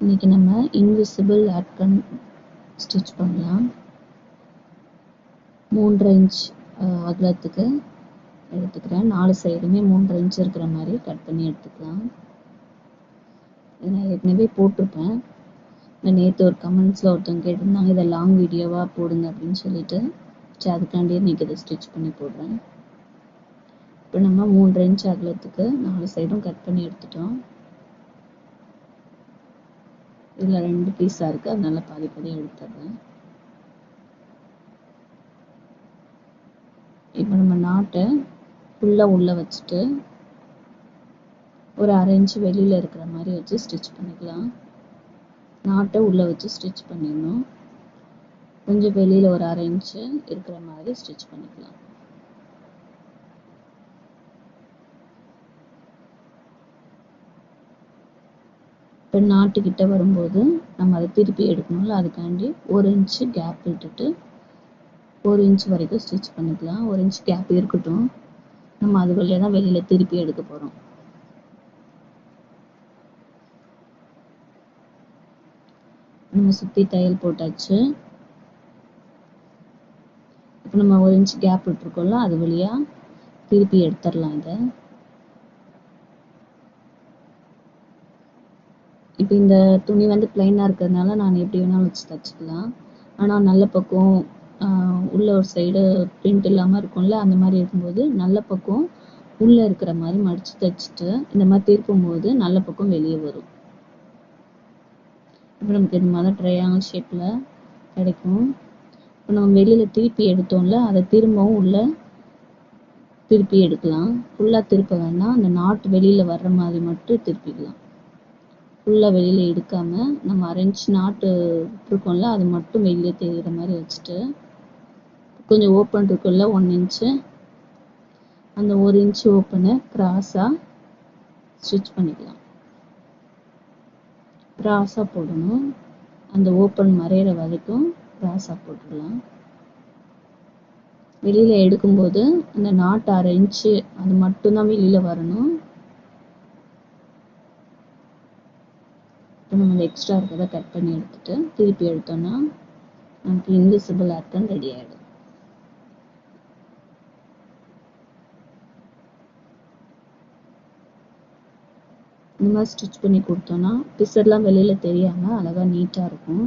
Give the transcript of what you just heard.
இன்னைக்கு நம்ம invisible ஆட்கன் stitch பண்ணலாம். 3 இன்ச் அகலத்துக்கு எடுத்துக்கிறேன். 4 சைடுமே 3 இன்ச் இருக்கிற மாதிரி கட் பண்ணி எடுத்துக்கலாம். நான் ஏற்கனவே போட்டிருப்பேன். நேற்று ஒரு கமெண்ட்ஸில் ஒருத்தவங்க கேட்டிருந்தாங்க இதை லாங் வீடியோவாக போடுங்க அப்படின்னு சொல்லிட்டு. சரி, அதுக்காண்டியே இன்றைக்கி இதை ஸ்டிச் பண்ணி போடுறேன். இப்போ நம்ம 3 இன்ச் அகலத்துக்கு 4 சைடும் கட் பண்ணி எடுத்துட்டோம். இதில் 2 பீஸாக இருக்குது, அதனால பாதி பாதி எடுத்துடுறேன். இப்போ நம்ம நாட்டை ஃபுல்லாக உள்ளே வச்சுட்டு ஒரு 1/2 இன்ச் வெளியில் இருக்கிற மாதிரி வச்சு ஸ்டிச் பண்ணிக்கலாம். நாட்டை உள்ளே வச்சு ஸ்டிச் பண்ணிடணும். கொஞ்சம் வெளியில் ஒரு 1/2 இன்ச்சு இருக்கிற மாதிரி ஸ்டிச் பண்ணிக்கலாம். இப்போ நாட்டுக்கிட்ட வரும்போது நம்ம அதை திருப்பி எடுக்கணும்ல, அதுக்காண்டி 1 இன்ச்சு கேப் விட்டுட்டு 1 இன்ச் வரைக்கும் ஸ்டிச் பண்ணிக்கலாம். 1 இன்ச் கேப் இருக்கட்டும், நம்ம அது வழியாக தான் வெளியில் திருப்பி எடுக்க போகிறோம். நம்ம சுற்றி தையல் போட்டாச்சு. இப்போ நம்ம 1 இன்ச் கேப் விட்டுருக்கோம்ல, அது வழியாக திருப்பி எடுத்துடலாம். இதை இப்போ இந்த துணி வந்து பிளைனாக இருக்கிறதுனால நான் எப்படி வேணாலும் வச்சு தைச்சிக்கலாம். ஆனால் நல்ல பக்கம் உள்ள ஒரு சைடு பிரிண்ட் இல்லாமல் இருக்கும்ல, அந்த மாதிரி இருக்கும்போது நல்ல பக்கம் உள்ளே இருக்கிற மாதிரி மடித்து தைச்சிட்டு இந்த மாதிரி திருப்பும்போது நல்ல பக்கம் வெளியே வரும். இப்போ நமக்கு இந்த மாதிரி ட்ரையாங்கிள் ஷேப்பில் கிடைக்கும். இப்போ நம்ம வெளியில் திருப்பி எடுத்தோம்ல, அதை திரும்பவும் உள்ளே திருப்பி எடுக்கலாம். ஃபுல்லாக திருப்ப வேண்டாம், அந்த நாட்டு வெளியில் வர்ற மாதிரி மட்டும் திருப்பிக்கலாம். ஃபுல்லாக வெளியில் எடுக்காமல் நம்ம 1/2 இன்ச் நாட்டு இருக்கோம்ல, அது மட்டும் வெளியே தெரிகிற மாதிரி வச்சுட்டு கொஞ்சம் ஓப்பன் இருக்குல்ல 1 இன்ச்சு, அந்த 1 இன்ச் ஓப்பனை கிராஸாக ஸ்டிச் பண்ணிக்கலாம். கிராஸாக போடணும். அந்த ஓப்பன் மறையிற வரைக்கும் கிராஸாக போட்டுடலாம். வெளியில் எடுக்கும்போது அந்த நாட்டு 1/2 இன்ச்சு அது மட்டும்தான் வெளியில் வரணும். இப்போ நம்ம எக்ஸ்ட்ரா இருக்கிறத கட் பண்ணி எடுத்துட்டு திருப்பி எடுத்தோம்னா நமக்கு இன்விசிபிள் ஆட்கன் ரெடி ஆகிடும். இந்த மாதிரி ஸ்டிச் பண்ணி கொடுத்தோன்னா பிசர்லாம் வெளியில் தெரியாமல் அழகாக நீட்டாக இருக்கும்.